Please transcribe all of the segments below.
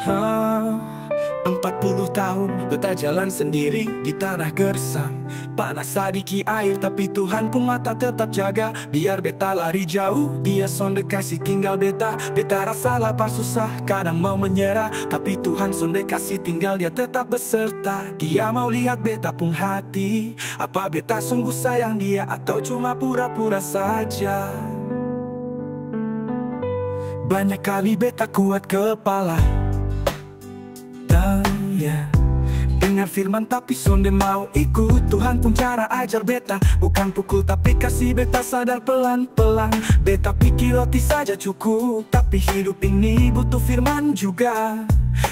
Ah, 40 tahun beta jalan sendiri di tanah gersang. Panas sadiki air tapi Tuhan pun mata tetap jaga. Biar beta lari jauh, Dia sonde kasih tinggal beta. Beta rasa lapar susah, kadang mau menyerah, tapi Tuhan sonde kasih tinggal, Dia tetap beserta. Dia mau lihat beta pun hati, apa beta sungguh sayang Dia atau cuma pura-pura saja. Banyak kali beta kuat kepala dan dengar firman tapi sonde mau ikut. Tuhan pun cara ajar beta, bukan pukul tapi kasih beta sadar pelan-pelan. Beta pikir roti saja cukup, tapi hidup ini butuh firman juga.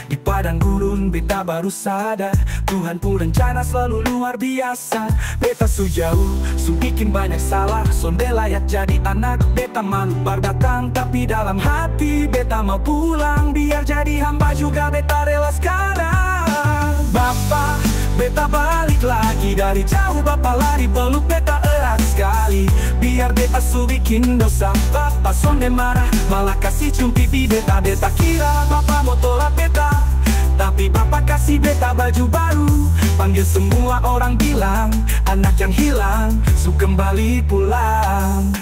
Di padang gurun beta baru sadar, Tuhan pun rencana selalu luar biasa. Beta sujauh, bikin banyak salah, sonde layak jadi anak. Beta malu datang, tapi dalam hati beta mau pulang. Biar jadi hamba juga beta rela sekarang. Bapa, beta balik lagi dari jauh. Bapa lari peluk beta erat sekali. Biar beta bikin dosa, Bapa sonde marah, malah kasih cium pipi beta. Beta kira Bapa mau tolak beta, tapi Bapa kasih beta baju baru. Panggil semua orang bilang, anak yang hilang, kembali pulang.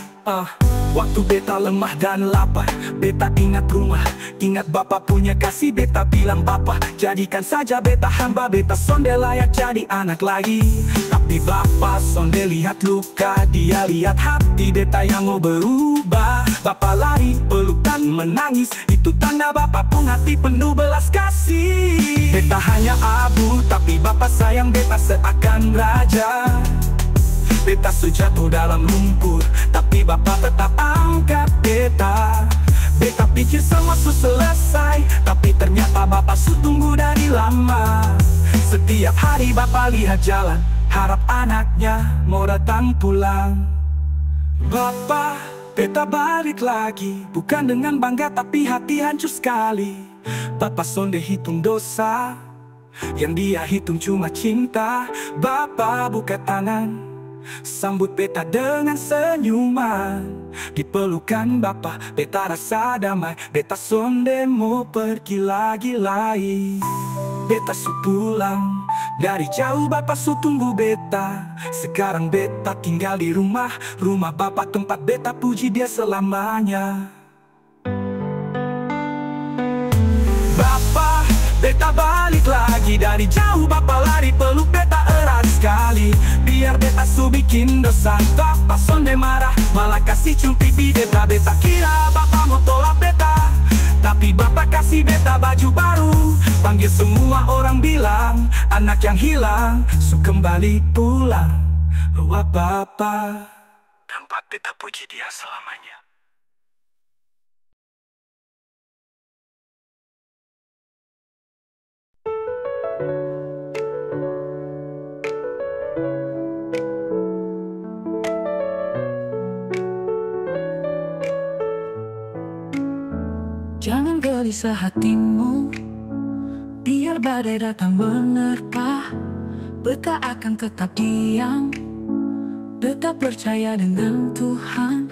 Waktu beta lemah dan lapar, beta ingat rumah, ingat Bapa punya kasih. Beta bilang Bapa, jadikan saja beta hamba. Beta sonde layak jadi anak lagi, tapi Bapa sonde lihat luka. Dia lihat hati beta yang mau berubah. Bapa lari, peluk dan menangis, itu tanda Bapa pun hati penuh belas kasih. Beta hanya abu, tapi Bapa sayang beta seakan raja. Beta jatuh dalam lumpur, tapi Bapa tetap angkat beta. Beta pikir semua selesai, tapi ternyata Bapa tunggu dari lama. Setiap hari Bapa lihat jalan, harap anaknya mau datang pulang. Bapa, beta balik lagi, bukan dengan bangga tapi hati hancur sekali. Bapa sonde hitung dosa, yang Dia hitung cuma cinta. Bapa buka tangan, sambut beta dengan senyuman. Di pelukan Bapa, beta rasa damai. Beta sonde mau pergi lagi. Beta pulang dari jauh, Bapa tunggu beta. Sekarang beta tinggal di rumah Bapa, tempat beta puji Dia selamanya. Bapa, beta balik lagi dari jauh. Bapa lari peluk beta erat sekali. Biar beta bikin dosa, Bapa sonde marah, malah kasih cium pipi beta. Beta kira Bapa mau tolak beta, tapi Bapa kasih beta baju baru. Panggil semua orang bilang, anak yang hilang, kembali pulang. Wah Bapa, tempat beta puji Dia selamanya. Jangan gelisah hatimu, biar badai datang menerpa. Beta akan tetap diam, beta percaya dengan Tuhan.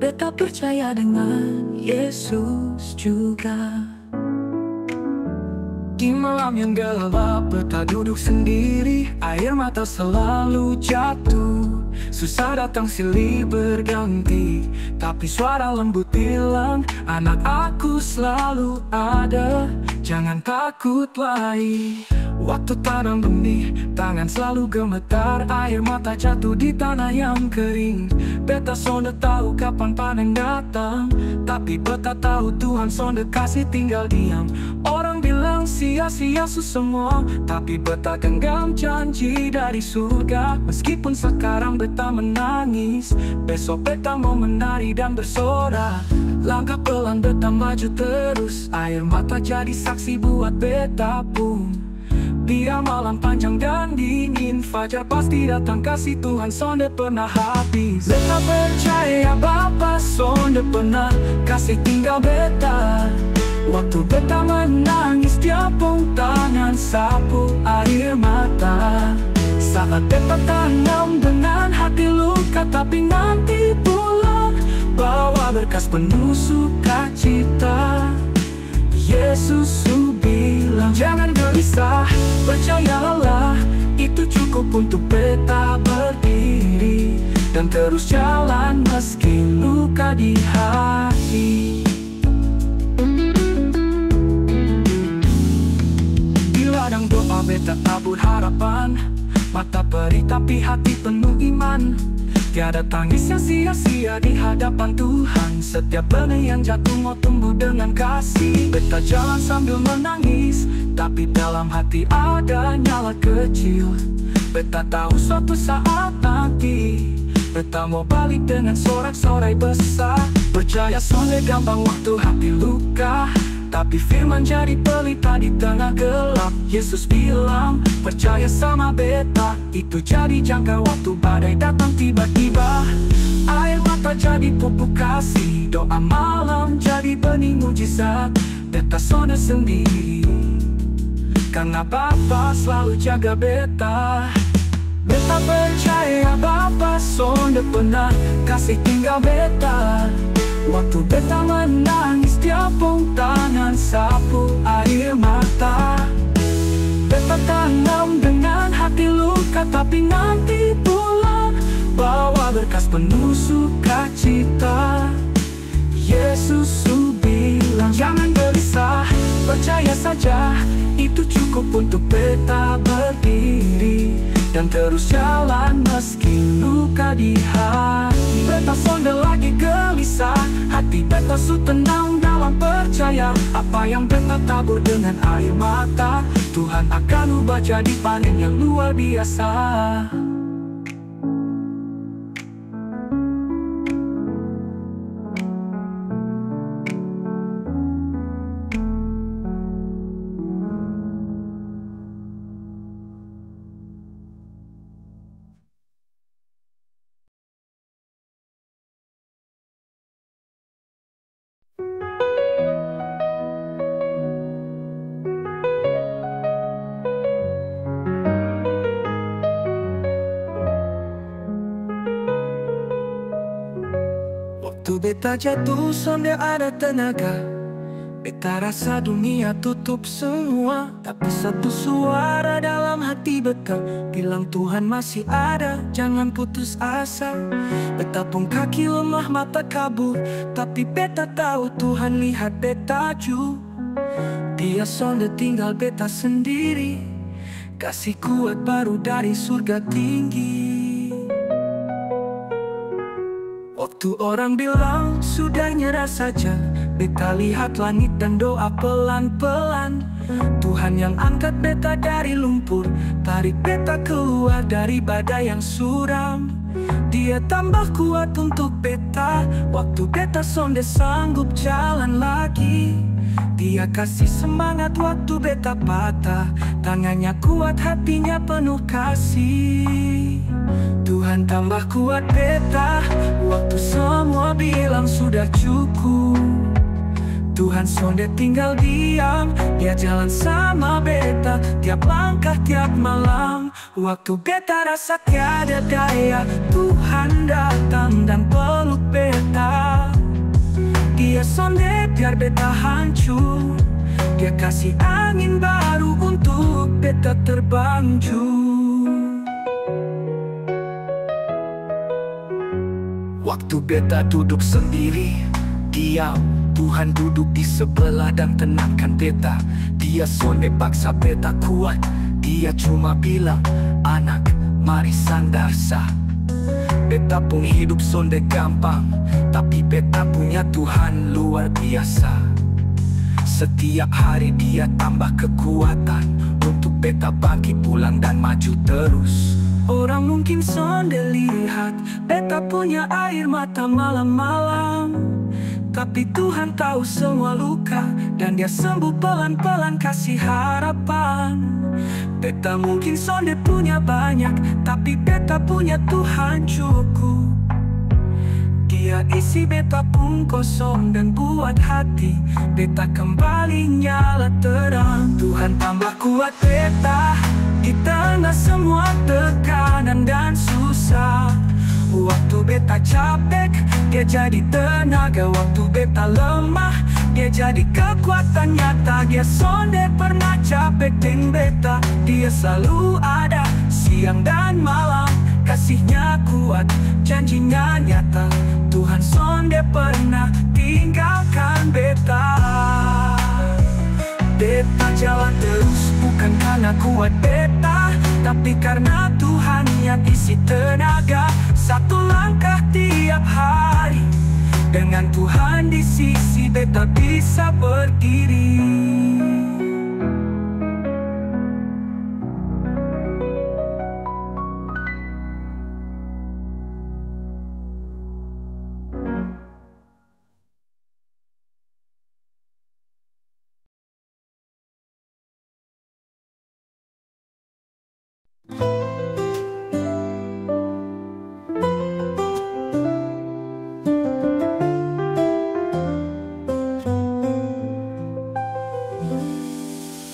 Beta percaya dengan Yesus juga. Di malam yang gelap, beta duduk sendiri. Air mata selalu jatuh, susah datang silih berganti. Tapi suara lembut bilang, anak aku selalu ada, jangan takut lagi. Waktu tanam benih, tangan selalu gemetar. Air mata jatuh di tanah yang kering. Beta sonde tahu kapan panen datang, tapi beta tahu Tuhan sonde kasih tinggal diam. Orang bilang sia-sia semua, tapi beta genggam janji dari surga. Meskipun sekarang beta menangis, besok beta mau menari dan bersorak. Langkah pelan beta maju terus, air mata jadi saksi buat beta pun. Biar malam panjang dan dingin, fajar pasti datang, kasih Tuhan sonde pernah habis. Beta percaya Bapa sonde pernah kasih tinggal beta. Waktu beta menangis, dia pun tangan sapu air mata. Saat beta tanam dengan hati luka, tapi nanti pulang bawa berkas penuh sukacita. Yesus bilang jangan gelisah, percayalah itu cukup untuk beta berdiri dan terus jalan meski luka di hati. Di ladang doa beta tabur harapan, mata perih tapi hati penuh iman. Tiada tangis yang sia-sia di hadapan Tuhan. Setiap benih yang jatuh mau tumbuh dengan kasih. Beta jalan sambil menangis, tapi dalam hati ada nyala kecil. Beta tahu suatu saat nanti beta mau balik dengan sorak-sorai besar. Percaya sonde gampang waktu hati luka, tapi firman jadi pelita di tengah gelap. Yesus bilang, percaya sama beta, itu jadi jangka waktu badai datang tiba-tiba. Air mata jadi pupuk kasih, doa malam jadi benih mujizat. Beta sonde sendiri, karena Bapa selalu jaga beta. Beta percaya Bapa sonde pernah kasih tinggal beta. Waktu beta menangis, dia pun tangan sapu air mata. Beta tanam dengan hati luka, tapi nanti pulang bawa berkas penuh sukacita. Yesus bilang jangan gelisah, percaya saja itu cukup untuk beta berdiri dan terus jalan meski luka di hati. Beta sonde lagi gelisah, hati beta su tenang dalam percaya. Apa yang beta tabur dengan air mata, Tuhan akan ubah jadi panen yang luar biasa. Waktu beta jatuh sonde ada tenaga, beta rasa dunia tutup semua. Tapi satu suara dalam hati beta bilang Tuhan masih ada, jangan putus asa. Beta pun kaki lemah mata kabur, tapi beta tahu Tuhan lihat beta ju. Dia sonde tinggal beta sendiri, kasih kuat baru dari surga tinggi. Waktu orang bilang sudah nyerah saja, beta lihat langit dan doa pelan-pelan. Tuhan yang angkat beta dari lumpur, tarik beta keluar dari badai yang suram. Dia tambah kuat untuk beta, waktu beta sonde sanggup jalan lagi. Dia kasih semangat waktu beta patah, tangannya kuat hatinya penuh kasih. Tuhan tambah kuat beta, waktu semua bilang sudah cukup. Tuhan sonde tinggal diam, dia jalan sama beta tiap langkah tiap malam. Waktu beta rasa tiada daya, Tuhan datang dan peluk beta. Dia sonde biar beta hancur, dia kasih angin baru untuk beta terbang jauh. Waktu beta duduk sendiri, diam, Tuhan duduk di sebelah dan tenangkan beta. Dia sonde paksa beta kuat, dia cuma bilang, anak, mari sandar sah. Beta pun hidup sonde gampang, tapi beta punya Tuhan luar biasa. Setiap hari dia tambah kekuatan untuk beta bangkit pulang dan maju terus. Orang mungkin sonde lihat beta punya air mata malam-malam, tapi Tuhan tahu semua luka, dan Dia sembuh pelan-pelan kasih harapan. Beta mungkin sonde punya banyak, tapi beta punya Tuhan cukup. Dia isi beta pun kosong dan buat hati beta kembali nyala terang. Tuhan tambah kuat beta di tengah semua tekanan dan susah. Waktu beta capek, Dia jadi tenaga. Waktu beta lemah, Dia jadi kekuatan nyata. Dia sonde pernah capek dengan beta, Dia selalu ada siang dan malam. Kasih-Nya kuat, janji-Nya nyata. Tuhan sonde pernah tinggalkan beta. Beta jalan terus bukan karena kuat beta, tapi karena Tuhan yang isi tenaga. Satu langkah tiap hari, dengan Tuhan di sisi beta bisa berdiri.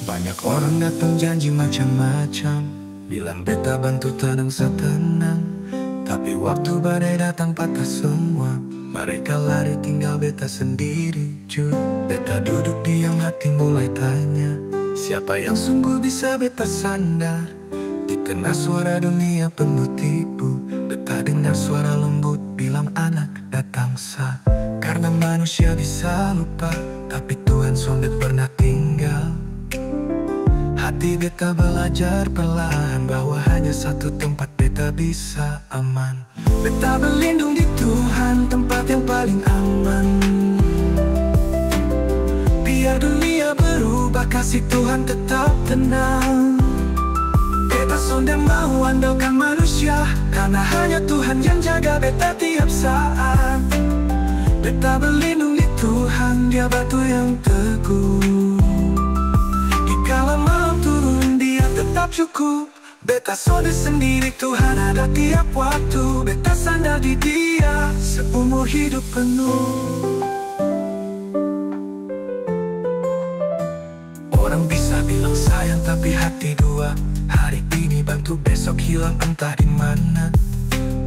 Banyak orang datang janji macam-macam, bilang beta bantu tenang setenang. Tapi waktu badai datang patah semua, mereka lari tinggal beta sendiri. Jujur, beta duduk diam, hati mulai tanya, siapa yang sungguh bisa beta sandar? Di tengah suara dunia penuh tipu, beta dengar suara lembut bilang anak datang sah. Karena manusia bisa lupa, tapi Tuhan sonde pernah tinggal. Hati beta belajar perlahan bahwa hanya satu tempat beta bisa aman. Beta berlindung di Tuhan, tempat yang paling aman. Biar dunia berubah, kasih Tuhan tetap tenang. Beta sonde mau andalkan manusia, karena hanya Tuhan yang jaga beta tiap saat. Beta berlindung di Tuhan, Dia batu yang teguh. Dikala malam turun, Dia tetap cukup. Beta sonde sendiri, Tuhan ada tiap waktu. Beta sandar di Dia seumur hidup penuh. Orang bisa bilang sayang, tapi hati dua. Hari ini bantu, besok hilang entah di mana.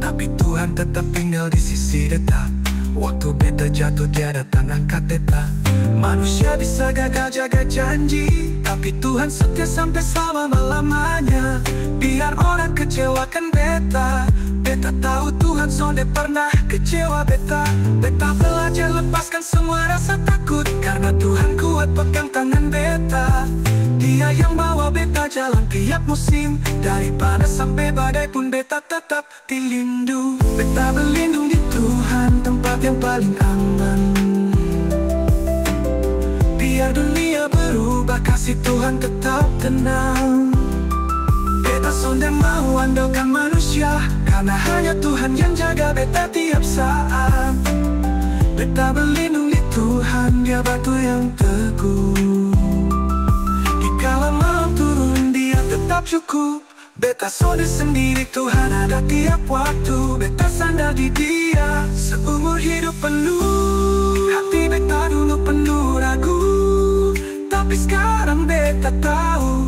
Tapi Tuhan tetap tinggal di sisi beta. Waktu beta jatuh, Dia datang angkat beta. Manusia bisa gagal jaga janji, tapi Tuhan setia sampai selama-lamanya. Biar orang kecewakan beta, beta tahu Tuhan sonde pernah kecewa beta. Beta belajar lepaskan semua rasa takut, karena Tuhan kuat pegang tangan beta. Dia yang bawa beta jalan tiap musim, dari panas sampai badai pun beta tetap dilindung. Beta berlindung di Tuhan, tempat yang paling aman. Biar dunia berubah, kasih Tuhan tetap tenang. Beta sonde mau andalkan manusia, karena hanya Tuhan yang jaga beta tiap saat. Beta berlindung di Tuhan, Dia batu yang teguh. Dikala malam turun, Dia tetap cukup. Beta sonde sendiri, Tuhan ada tiap waktu. Beta sandar di Dia seumur hidup penuh. Hati beta dulu penuh ragu, tapi sekarang beta tahu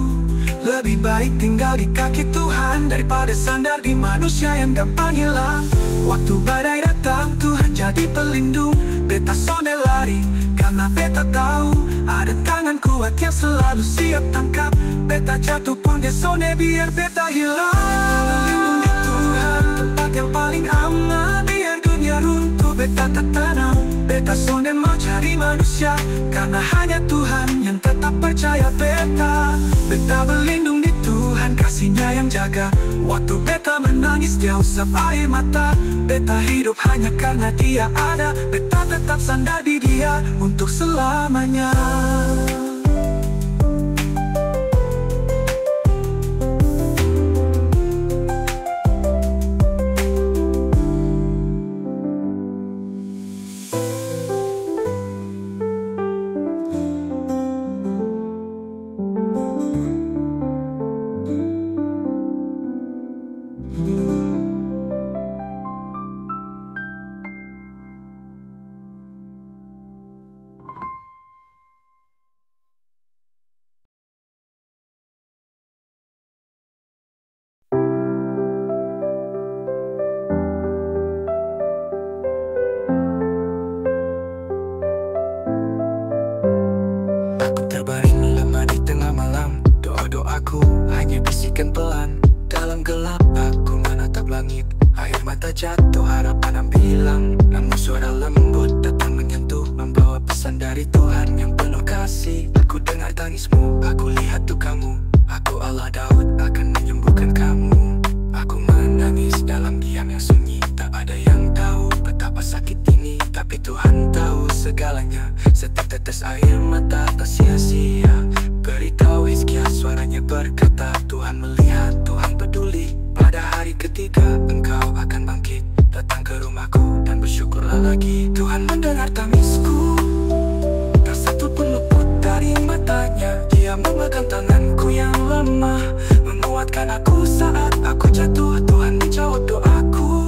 lebih baik tinggal di kaki Tuhan daripada sandar di manusia yang gampang hilang. Waktu badai datang, Tuhan jadi pelindung. Beta sonde lari, karena beta tahu ada tangan kuat yang selalu siap tangkap. Beta jatuh pun Dia sonde biar beta hilang. Berlindung di Tuhan, tempat yang paling aman. Biar dunia runtuh, beta tak tenang. Beta sonde mau cari manusia, karena hanya Tuhan yang tetap percaya beta. Beta berlindung di Tuhan, kasih-Nya yang jaga. Waktu beta menangis, Dia usap air mata. Beta hidup hanya karena Dia ada. Beta tetap sandar di Dia untuk selamanya. Aku terbaring lemah di tengah malam. Doa-doaku hanya bisikan pelan. Dalam gelap aku menatap langit. Air mata jatuh, harapan hilang. Namun suara lembut datang menyentuh, membawa pesan dari Tuhan yang penuh kasih. Aku dengar tangismu, aku lihat dukamu. Aku Allah Daud akan menyembuhkan kamu. Aku menangis dalam diam yang sunyi. Tak ada yang tahu betapa sakit ini, tapi Tuhan tahu segalanya. Setiap tetes air mata tak sia-sia. Beritahu Hizkia, suaranya berkata, Tuhan melihat, Tuhan peduli. Pada hari ketiga engkau akan bangkit. Datang ke rumahku dan bersyukurlah lagi. Tuhan mendengar tangisku, tak satu pun luput dari matanya. Dia memegang tanganku yang lemah, menguatkan aku saat aku jatuh. Tuhan menjawab doaku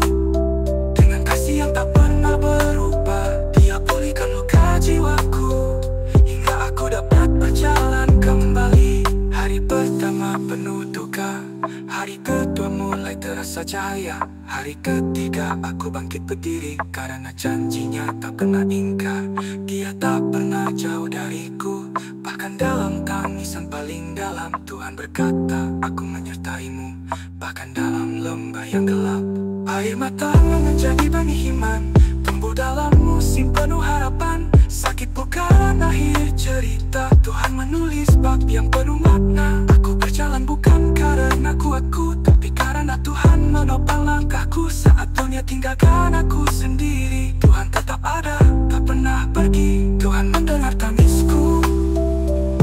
dengan kasih yang tak pernah berubah. Dia pulihkan luka jiwaku hingga aku dapat berjalan kembali. Hari pertama penuh duka, hari kedua mulai terasa cahaya. Hari ketiga aku bangkit berdiri, karena janjinya tak pernah ingkar. Dia tak pernah jauh dariku, bahkan dalam tangisan paling dalam. Tuhan berkata, aku menyertaimu, bahkan dalam lembah yang gelap. Air mata menjadi benih iman, tumbuh dalam musim penuh harapan. Sakit bukan akhir cerita, Tuhan menulis bab yang penuh makna. Aku berjalan bukan karena kuatku, tapi karena Tuhan menopang langkahku. Saat dunia tinggalkan aku sendiri, Tuhan tetap ada, tak pernah pergi. Tuhan mendengar tangisku,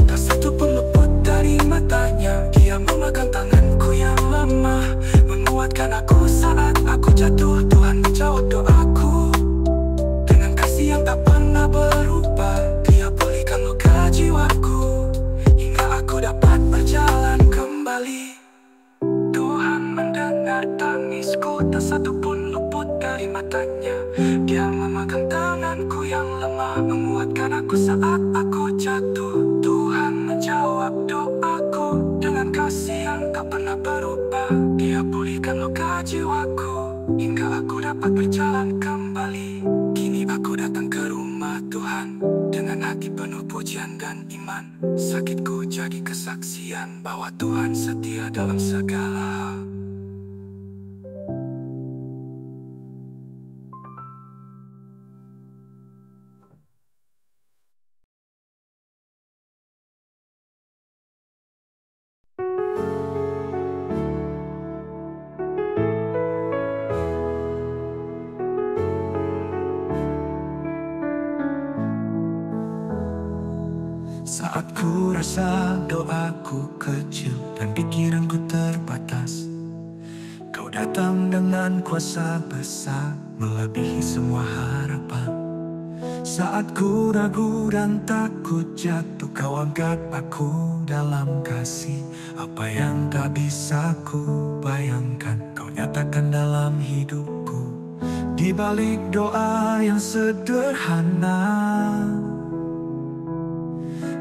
tak satu pun luput dari matanya. Dia memegang tanganku yang lemah, menguatkan aku saat aku jatuh. Tuhan menjawab doaku dengan kasih yang tak pernah berubah. Dia pulihkan luka jiwaku hingga aku dapat berjalan kembali. Tuhan mendengar tangisku, tak satu pun luput dari matanya. Dia memegang tanganku yang lemah, menguatkan aku saat aku jatuh. Tuhan menjawab doaku dengan kasih yang tak pernah berubah. Dia pulihkan luka jiwaku hingga aku dapat berjalan kembali. Kini aku datang ke rumah Tuhan dengan hati penuh pujian dan iman. Sakitku jadi kesaksian bahwa Tuhan setia dalam segala hal. Saat ku rasa doaku kecil dan pikiranku terbatas, Kau datang dengan kuasa besar, melebihi semua harapan. Saat ku ragu dan takut jatuh, Kau angkat aku dalam kasih. Apa yang tak bisa ku bayangkan, Kau nyatakan dalam hidupku. Di balik doa yang sederhana,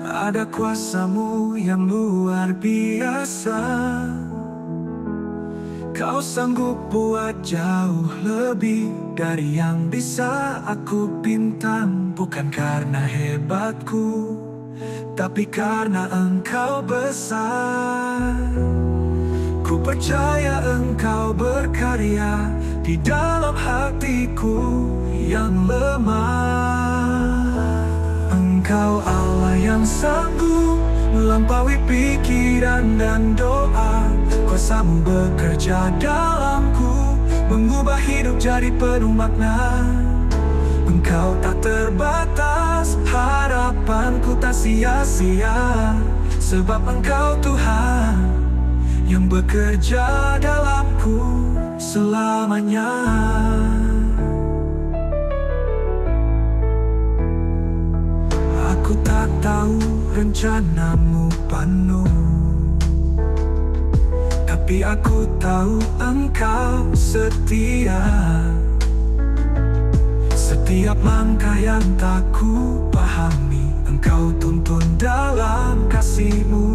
ada kuasa-Mu yang luar biasa. Kau sanggup buat jauh lebih dari yang bisa aku bintang. Bukan karena hebatku, tapi karena Engkau besar. Ku percaya Engkau berkarya di dalam hatiku yang lemah. Engkau Allah yang sanggup melampaui pikiran dan doa. Kuasa-Mu bekerja dalamku, mengubah hidup jadi penuh makna. Engkau tak terbatas, harapanku tak sia-sia. Sebab Engkau Tuhan yang bekerja dalamku selamanya. Aku tak tahu rencana-Mu penuh, tapi aku tahu Engkau setia. Setiap langkah yang tak ku pahami, Engkau tuntun dalam kasih-Mu.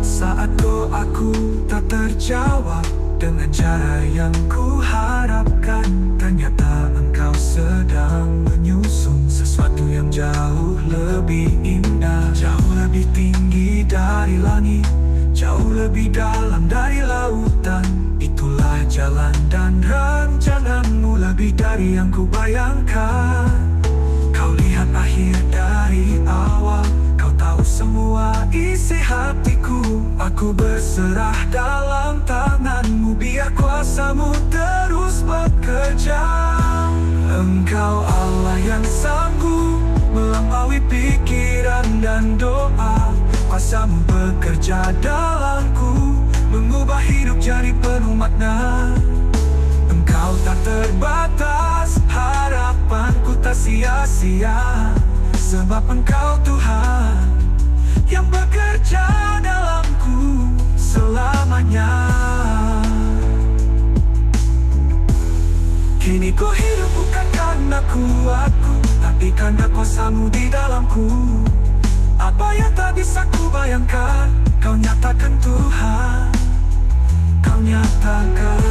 Saat doaku tak terjawab dengan cara yang ku harapkan, ternyata Engkau sedang Tuhan menyusun sesuatu yang jauh lebih indah, jauh lebih tinggi dari langit, jauh lebih dalam dari lautan. Itulah jalan dan rencanamu lebih dari yang ku bayangkan. Kau lihat akhir dari awal, kau tahu semua isi hatiku. Aku berserah dalam tanganmu, biar kuasamu terus bekerja. Engkau Allah yang sanggup melampaui pikiran dan doa. Kuasamu bekerja dalamku, mengubah hidup jadi penuh makna. Engkau tak terbatas, harapanku tak sia-sia, sebab Engkau Tuhan yang bekerja dalamku selamanya. Kini ku hidup bukan karena kuatku, tapi karena kuasamu di dalamku. Apa yang tak bisa ku bayangkan, kau nyatakan Tuhan, kau nyatakan.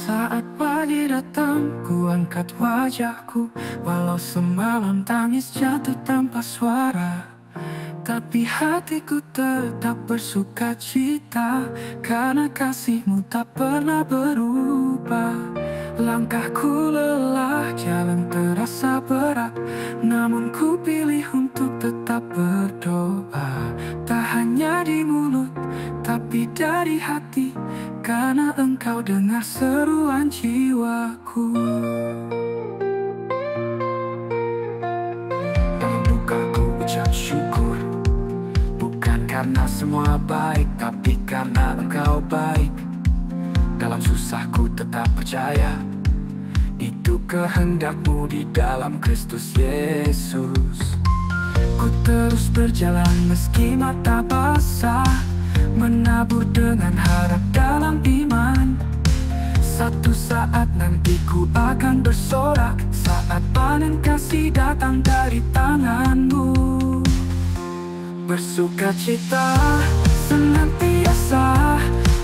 Saat pagi datang, ku angkat wajahku, walau semalam tangis jatuh tanpa suara. Tapi hatiku tetap bersuka cita, karena kasihmu tak pernah berubah. Langkahku lelah, jalan terasa berat, namun ku pilih untuk tetap berdoa. Tak hanya di mulut, tapi dari hati, karena Engkau dengar seruan jiwaku. Dalam dukaku ucap syukur, bukan karena semua baik, tapi karena Engkau baik. Dalam susahku tetap percaya, itu kehendak-Mu di dalam Kristus Yesus. Ku terus berjalan meski mata basah, menabur dengan harap dalam iman. Satu saat nanti ku akan bersorak, saat panen kasih datang dari tangan-Mu. Bersukacita senantiasa,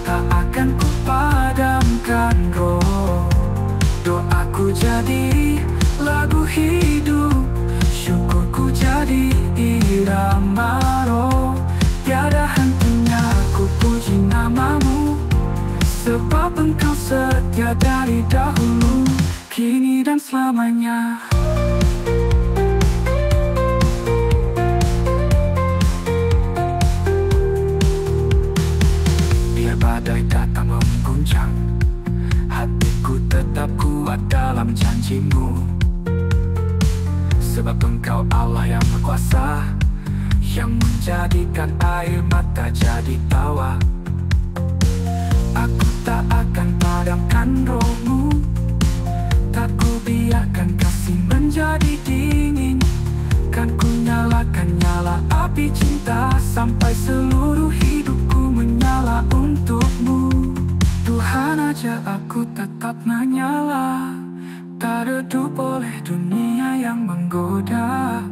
tak akan ku padamkan roh. Doaku jadi lagu hidup, syukurku jadi irama roh. Tiada hentinya ku puji nama-Mu, sebab Engkau setia dari dahulu, kini dan selamanya. Biar badai datang mengguncang, hatiku tetap kuat dalam janji-Mu, sebab Engkau Allah yang berkuasa, yang menjadikan air mata jadi tawa. Aku tak akan padamkan roh-Mu, tak ku biarkan kasih menjadi dingin. Kan ku nyalakan nyala api cinta, sampai seluruh hidupku menyala untuk-Mu. Tuhan aja aku tetap menyala, tak redup oleh dunia yang menggoda.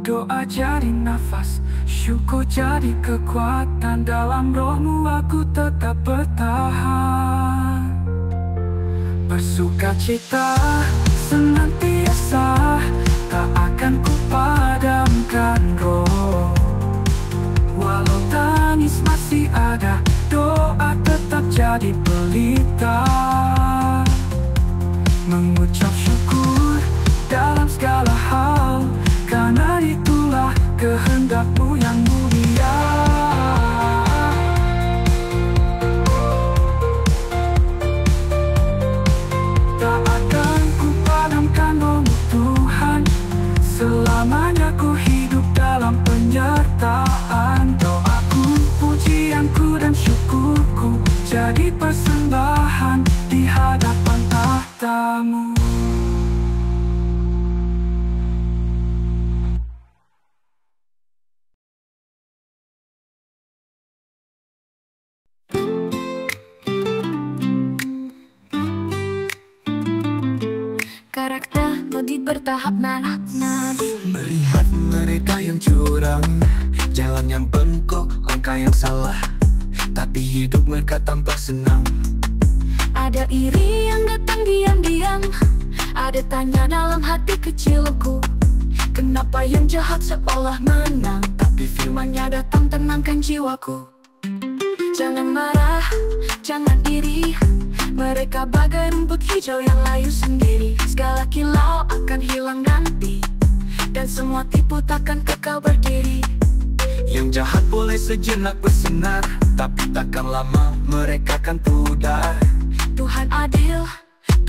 Doa jadi nafas, syukur jadi kekuatan, dalam roh-Mu aku tetap bertahan. Bersukacita senantiasa, tak akan ku padamkan roh. Walau tangis masih ada, doa tetap jadi pelita. Mengucap syukur dalam segala hal, karena itulah kehendak-Mu yang mulia. padamu. Karakter lebih bertahap nabi. Melihat mereka yang curang, jalan yang bengkok, langkah yang salah, tapi hidup mereka tampak senang. Ada iri yang datang diam-diam, ada tanya dalam hati kecilku, kenapa yang jahat seolah menang, tapi firman-Nya datang tenangkan jiwaku. Jangan marah, jangan iri, mereka bagai rumput hijau yang layu sendiri. Segala kilau akan hilang nanti, dan semua tipu takkan kekal berdiri. Yang jahat boleh sejenak bersinar, tapi takkan lama mereka akan pudar. Tuhan adil,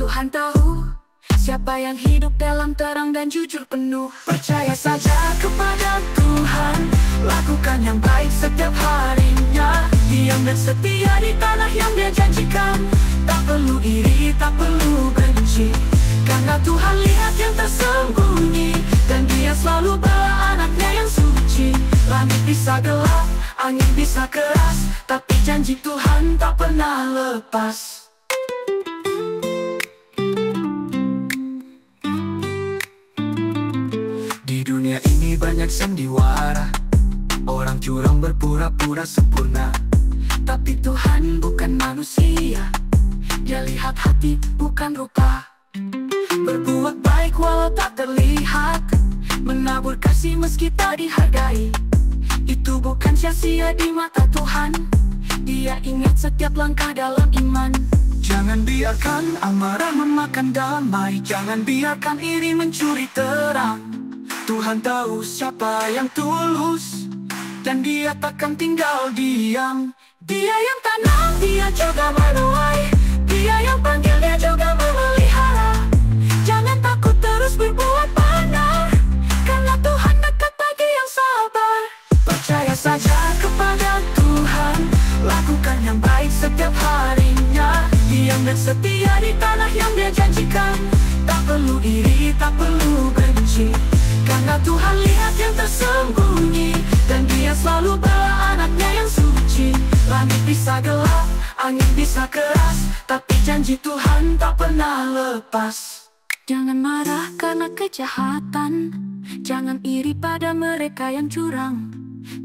Tuhan tahu siapa yang hidup dalam terang dan jujur penuh. Percaya saja kepada Tuhan, lakukan yang baik setiap harinya. Diam dan setia di tanah yang Dia janjikan. Tak perlu iri, tak perlu benci, karena Tuhan lihat yang tersembunyi, dan Dia selalu bawa anak-Nya yang suci. Langit bisa gelap, angin bisa keras, tapi janji Tuhan tak pernah lepas. Di dunia ini banyak sandiwara, orang curang berpura-pura sempurna, tapi Tuhan bukan manusia, Dia lihat hati bukan rupa. Berbuat baik walau tak terlihat, menabur kasih meski tak dihargai, itu bukan sia-sia di mata Tuhan. Dia ingat setiap langkah dalam iman. Jangan biarkan amarah memakan damai, jangan biarkan iri mencuri terang. Tuhan tahu siapa yang tulus, dan Dia takkan tinggal diam. Dia yang tanam, Dia juga menuai, Dia yang panggil, Dia juga memelihara. Jangan takut terus berbuat benar, karena Tuhan dekat bagi yang sabar. Percaya saja kepada Tuhan, lakukan yang baik setiap harinya. Diam dan setia di tanah yang Dia janjikan. Tak perlu iri, tak perlu benci, karena Tuhan lihat yang tersembunyi, dan Dia selalu bawa anak-Nya yang suci. Langit bisa gelap, angin bisa keras, tapi janji Tuhan tak pernah lepas. Jangan marah karena kejahatan, jangan iri pada mereka yang curang,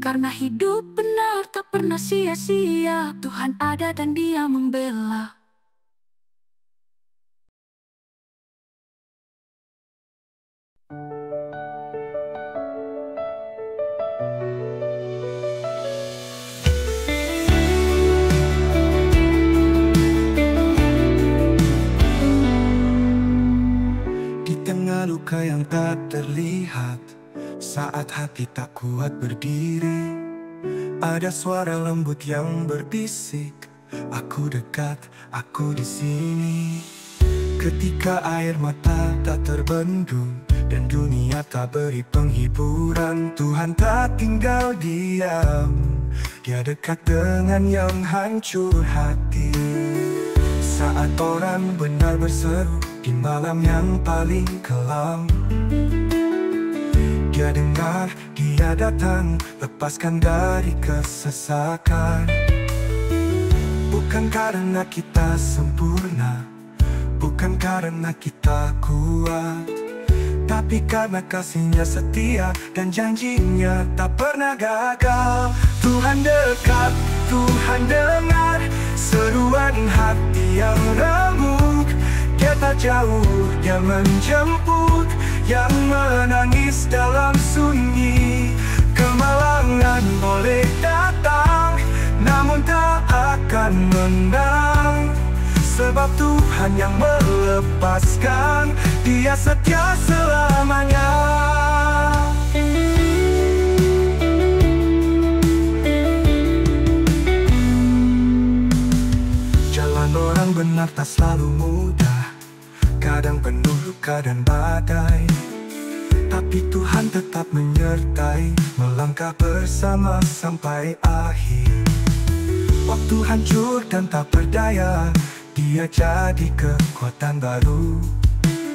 karena hidup benar tak pernah sia-sia. Tuhan ada dan Dia membela. Luka yang tak terlihat, saat hati tak kuat berdiri, ada suara lembut yang berbisik, aku dekat, aku di sini. Ketika air mata tak terbendung, dan dunia tak beri penghiburan, Tuhan tak tinggal diam, Dia dekat dengan yang hancur hati. Saat orang benar berseru di malam yang paling kelam, Dia dengar, Dia datang, lepaskan dari kesesakan. Bukan karena kita sempurna, bukan karena kita kuat, tapi karena kasih-Nya setia, dan janji-Nya tak pernah gagal. Tuhan dekat, Tuhan dengar seruan hati yang remuk. Dia tak jauh, Dia menjemput yang menangis dalam sunyi. Kemalangan boleh datang, namun tak akan menang, sebab Tuhan yang melepaskan, Dia setia selamanya. Jalan orang benar tak selalu mudah, kadang penuh luka dan badai, tapi Tuhan tetap menyertai, melangkah bersama sampai akhir. Waktu hancur dan tak berdaya, Dia jadi kekuatan baru.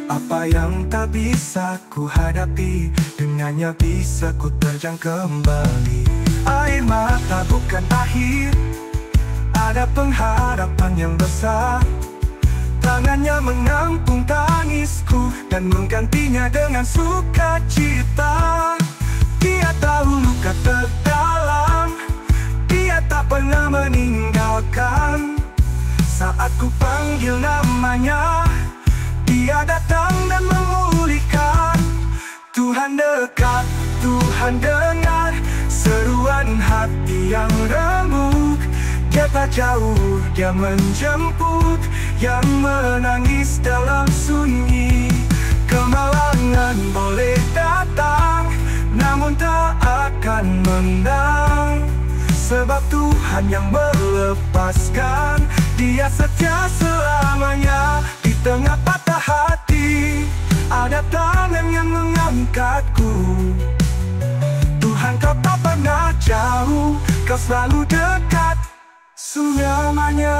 Apa yang tak bisa ku hadapi, dengannya bisa ku terjang kembali. Air mata bukan akhir, ada pengharapan yang besar. Tangannya mengampung tangisku dan menggantinya dengan sukacita. Dia tahu luka terdalam, dia tak pernah meninggalkan. Saat ku panggil namanya, dia datang dan memulihkan. Tuhan dekat, Tuhan dengar seruan hati yang remuk. Dia tak jauh, dia menjemput yang menangis dalam sunyi. Kemalangan boleh datang, namun tak akan menang. Sebab Tuhan yang melepaskan, Dia setia selamanya. Di tengah patah hati, ada tangan yang mengangkatku. Tuhan, kau tak pernah jauh, kau selalu dekat selamanya.